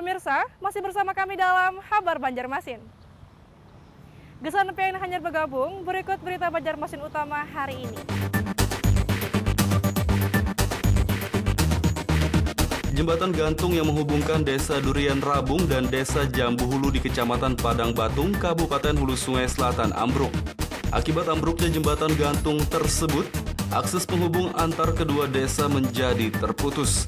Pemirsa, masih bersama kami dalam Kabar Banjarmasin. Gesan PN hanya bergabung, berikut berita Banjarmasin utama hari ini. Jembatan gantung yang menghubungkan Desa Durian Rabung dan Desa Jambu Hulu di Kecamatan Padang Batung, Kabupaten Hulu Sungai Selatan ambruk. Akibat ambruknya jembatan gantung tersebut, akses penghubung antar kedua desa menjadi terputus.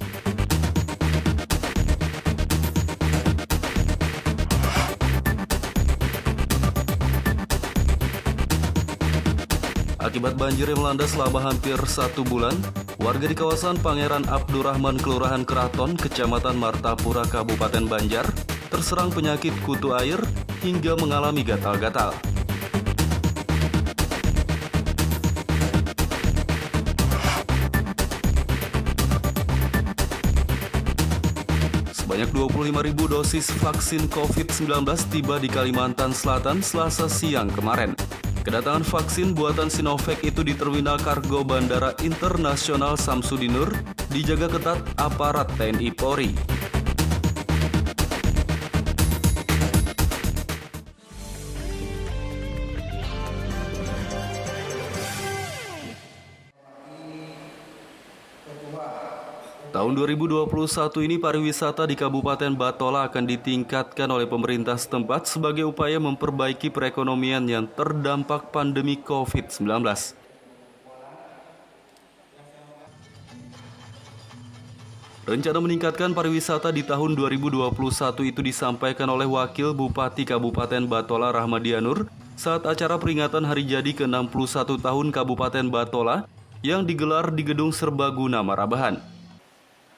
Akibat banjir yang melanda selama hampir 1 bulan, warga di kawasan Pangeran Abdurrahman, Kelurahan Keraton, Kecamatan Martapura, Kabupaten Banjar, terserang penyakit kutu air hingga mengalami gatal-gatal. Sebanyak 25.000 dosis vaksin COVID-19 tiba di Kalimantan Selatan Selasa siang kemarin. Kedatangan vaksin buatan Sinovac itu di Terminal Kargo Bandara Internasional Samsudinur dijaga ketat aparat TNI Polri. Tahun 2021 ini pariwisata di Kabupaten Batola akan ditingkatkan oleh pemerintah setempat sebagai upaya memperbaiki perekonomian yang terdampak pandemi COVID-19. Rencana meningkatkan pariwisata di tahun 2021 itu disampaikan oleh Wakil Bupati Kabupaten Batola Rahmadianur saat acara peringatan hari jadi ke-61 tahun Kabupaten Batola yang digelar di Gedung Serbaguna Marabahan.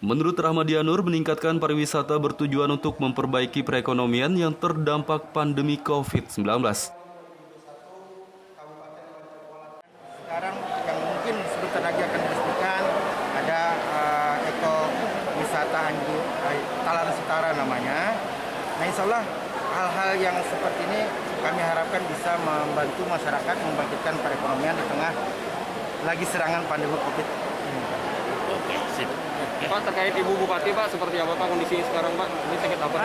Menurut Rahmadianur, meningkatkan pariwisata bertujuan untuk memperbaiki perekonomian yang terdampak pandemi COVID-19. Sekarang yang mungkin sebentar lagi akan diresmikan ada ekowisata Talar Setara namanya. Nah, insya Allah hal-hal yang seperti ini kami harapkan bisa membantu masyarakat membangkitkan perekonomian di tengah lagi serangan pandemi COVID. Oke, sip. Pak, terkait Ibu Bupati, Pak, seperti apa Pak kondisinya sekarang, Pak? Ini sakit apa?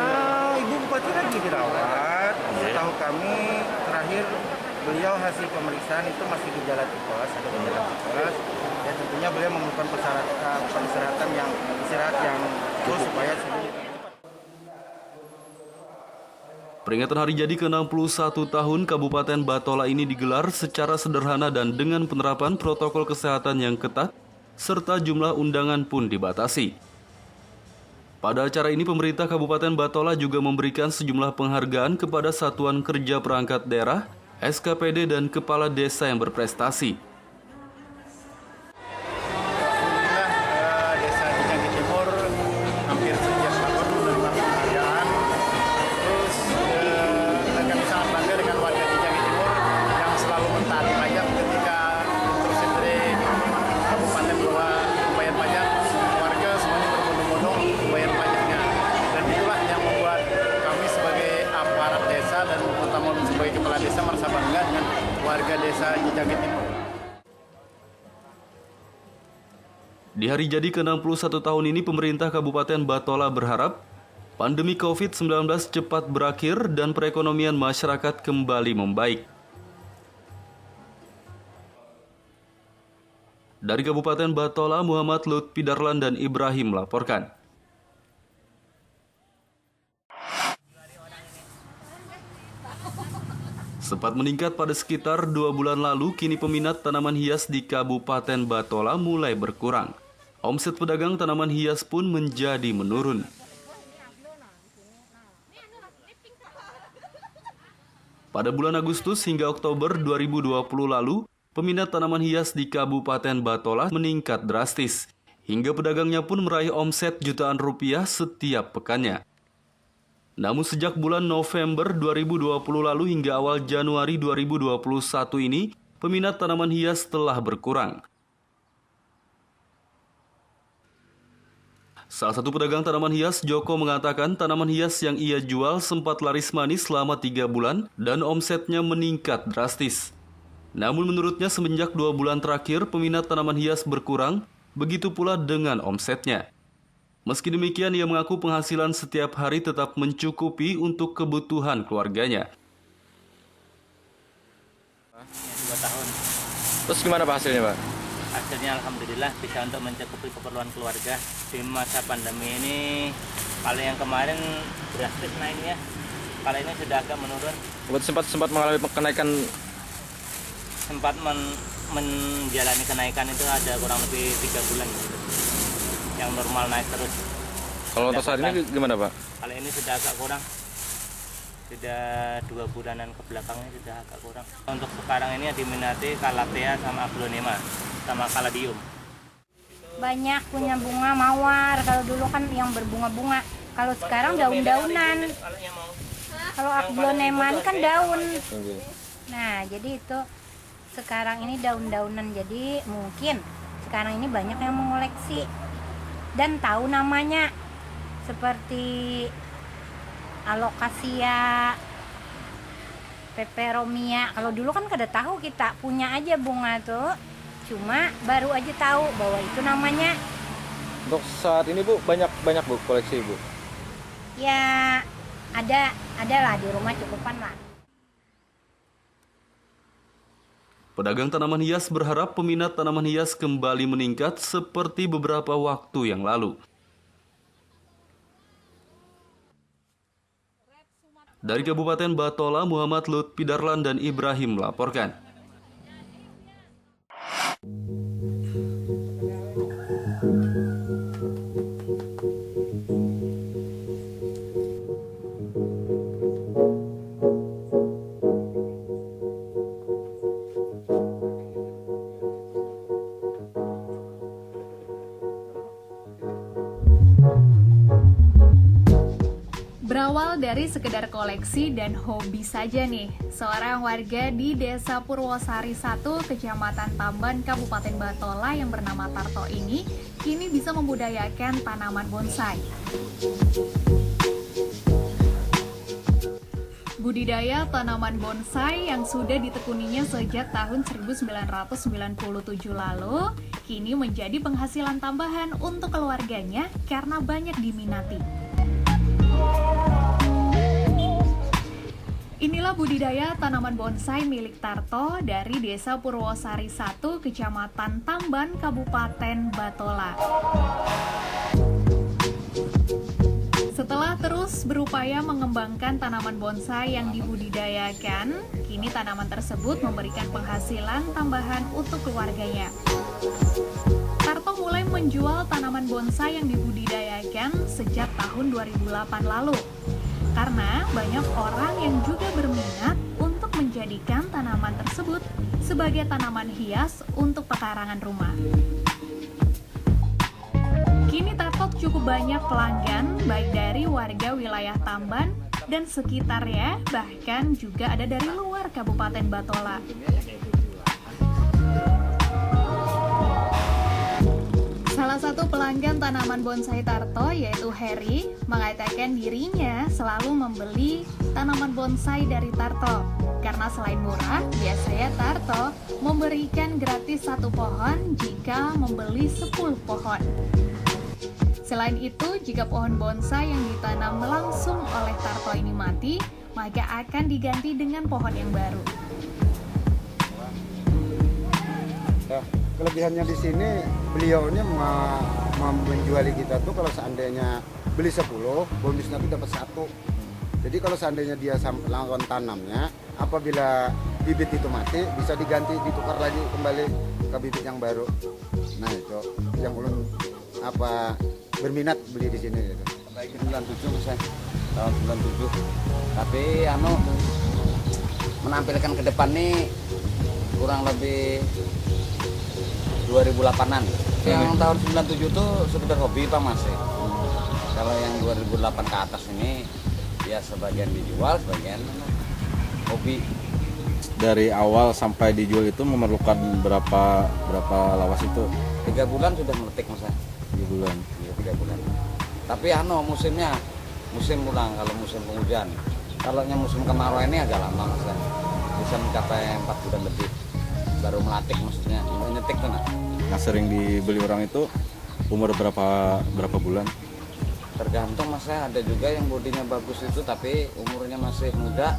Ibu Bupati lagi dirawat. Setahu kami terakhir beliau hasil pemeriksaan itu masih gejala tipes, ada gejala tipes. Ya tentunya beliau memerlukan istirahat yang terus supaya sembuh. Peringatan hari jadi ke-61 tahun Kabupaten Batola ini digelar secara sederhana dan dengan penerapan protokol kesehatan yang ketat, serta jumlah undangan pun dibatasi. Pada acara ini, pemerintah Kabupaten Batola juga memberikan sejumlah penghargaan kepada Satuan Kerja Perangkat Daerah, SKPD, dan Kepala Desa yang berprestasi. Desa Cijangi Timur hampir setiap tahun menerima penghargaan. Terus kami sangat bangga dengan warga Cijangi Timur yang selalu mentaati pajak ketika terus dari Kabupaten Goa membayar pajak, warga semuanya berbondong-bondong membayar pajaknya. Dan itulah yang membuat kami sebagai aparat desa dan terutama sebagai kepala desa merasa bangga dengan warga desa Cijangi Timur. Di hari jadi ke-61 tahun ini, pemerintah Kabupaten Batola berharap pandemi COVID-19 cepat berakhir dan perekonomian masyarakat kembali membaik. Dari Kabupaten Batola, Muhammad Lutfi Darlan dan Ibrahim melaporkan. Sempat meningkat pada sekitar 2 bulan lalu, kini peminat tanaman hias di Kabupaten Batola mulai berkurang. Omset pedagang tanaman hias pun menjadi menurun. Pada bulan Agustus hingga Oktober 2020 lalu, peminat tanaman hias di Kabupaten Batola meningkat drastis, hingga pedagangnya pun meraih omset jutaan rupiah setiap pekannya. Namun sejak bulan November 2020 lalu hingga awal Januari 2021 ini, peminat tanaman hias telah berkurang. Salah satu pedagang tanaman hias, Joko, mengatakan tanaman hias yang ia jual sempat laris manis selama 3 bulan dan omsetnya meningkat drastis. Namun menurutnya semenjak 2 bulan terakhir peminat tanaman hias berkurang, begitu pula dengan omsetnya. Meski demikian, ia mengaku penghasilan setiap hari tetap mencukupi untuk kebutuhan keluarganya. 2 tahun. Terus gimana Pak hasilnya Pak? Hasilnya alhamdulillah bisa untuk mencukupi keperluan keluarga di masa pandemi ini. Kalau yang kemarin drastis naiknya, kalau ini sudah agak menurun. Sempat mengalami kenaikan. Sempat menjalani kenaikan itu ada kurang lebih 3 bulan. Yang normal naik terus. Kalau untuk saat ini gimana Pak? Kalau ini sudah agak kurang. Sudah 2 bulanan ke belakangnya sudah agak kurang. Untuk sekarang ini diminati Calathea sama Aglonema sama Caladium. Banyak punya bunga mawar. Kalau dulu kan yang berbunga-bunga. Kalau sekarang daun-daunan. Kalau Aglonema ini kan daun. Nah, jadi itu sekarang ini daun-daunan. Jadi mungkin sekarang ini banyak yang mengoleksi dan tahu namanya, seperti alokasia, peperomia. Kalau dulu kan kada tahu, kita punya aja bunga tuh, cuma baru aja tahu bahwa itu namanya. Untuk saat ini Bu, banyak Bu koleksi Bu? Ya ada lah di rumah, cukupan lah. Pedagang tanaman hias berharap peminat tanaman hias kembali meningkat seperti beberapa waktu yang lalu. Dari Kabupaten Batola, Muhammad Lutfi Darlan dan Ibrahim melaporkan. Berawal dari sekedar koleksi dan hobi saja nih, seorang warga di Desa Purwosari 1, Kecamatan Tamban, Kabupaten Batola yang bernama Tarto ini kini bisa membudayakan tanaman bonsai. Budidaya tanaman bonsai yang sudah ditekuninya sejak tahun 1997 lalu, kini menjadi penghasilan tambahan untuk keluarganya karena banyak diminati. Inilah budidaya tanaman bonsai milik Tarto dari Desa Purwosari 1, Kecamatan Tamban, Kabupaten Batola. Setelah terus berupaya mengembangkan tanaman bonsai yang dibudidayakan, kini tanaman tersebut memberikan penghasilan tambahan untuk keluarganya. Tarto mulai menjual tanaman bonsai yang dibudidayakan sejak tahun 2008 lalu. Karena banyak orang yang juga berminat untuk menjadikan tanaman tersebut sebagai tanaman hias untuk pekarangan rumah. Kini Tarto cukup banyak pelanggan, baik dari warga wilayah Tamban dan sekitarnya, bahkan juga ada dari luar Kabupaten Batola. Salah satu pelanggan tanaman bonsai Tarto, yaitu Heri, mengatakan dirinya selalu membeli tanaman bonsai dari Tarto. Karena selain murah, biasanya Tarto memberikan gratis 1 pohon jika membeli 10 pohon. Selain itu, jika pohon bonsai yang ditanam langsung oleh Tarto ini mati, maka akan diganti dengan pohon yang baru. Ya, kelebihannya di sini beliau ini menjual kita tuh kalau seandainya beli 10, bonusnya tuh dapat 1. Jadi kalau seandainya dia lakukan tanamnya, apabila bibit itu mati bisa diganti, ditukar lagi kembali ke bibit yang baru. Nah itu yang ulun berminat beli di sini gitu. Baik 97 saya tahun 97. Tapi menampilkan ke depan nih kurang lebih 2008-an. Yang tahun 97 tuh sekedar hobi Pak masih. Kalau yang 2008 ke atas ini ya sebagian dijual, sebagian hobi. Dari awal sampai dijual itu memerlukan berapa lawas itu? 3 bulan sudah meletik Mas. 3 bulan. Iya 3 bulan. Tapi musimnya musim ulang kalau musim penghujan. Kalau yang musim kemarau ini agak lama Mas. Bisa mencapai 4 bulan lebih baru meletik, maksudnya menyetik tuh. Nah, sering dibeli orang itu umur berapa bulan? Tergantung mas, saya ada juga yang bodinya bagus itu tapi umurnya masih muda,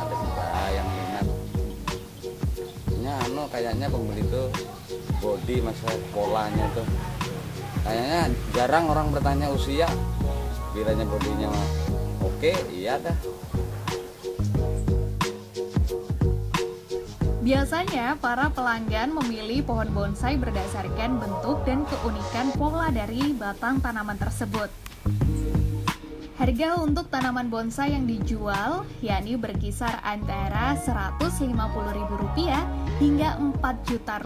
ada juga yang minat. Kayaknya pembeli itu body mas, polanya tuh kayaknya jarang orang bertanya usia, bilanya bodinya oke, iya dah. Biasanya para pelanggan memilih pohon bonsai berdasarkan bentuk dan keunikan pola dari batang tanaman tersebut. Harga untuk tanaman bonsai yang dijual yakni berkisar antara Rp150.000 hingga Rp4 juta.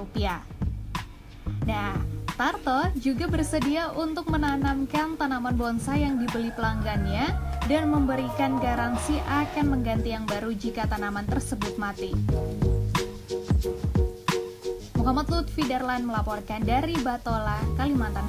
Nah, Tarto juga bersedia untuk menanamkan tanaman bonsai yang dibeli pelanggannya dan memberikan garansi akan mengganti yang baru jika tanaman tersebut mati. Muhammad Lutfi Darlan melaporkan dari Batola, Kalimantan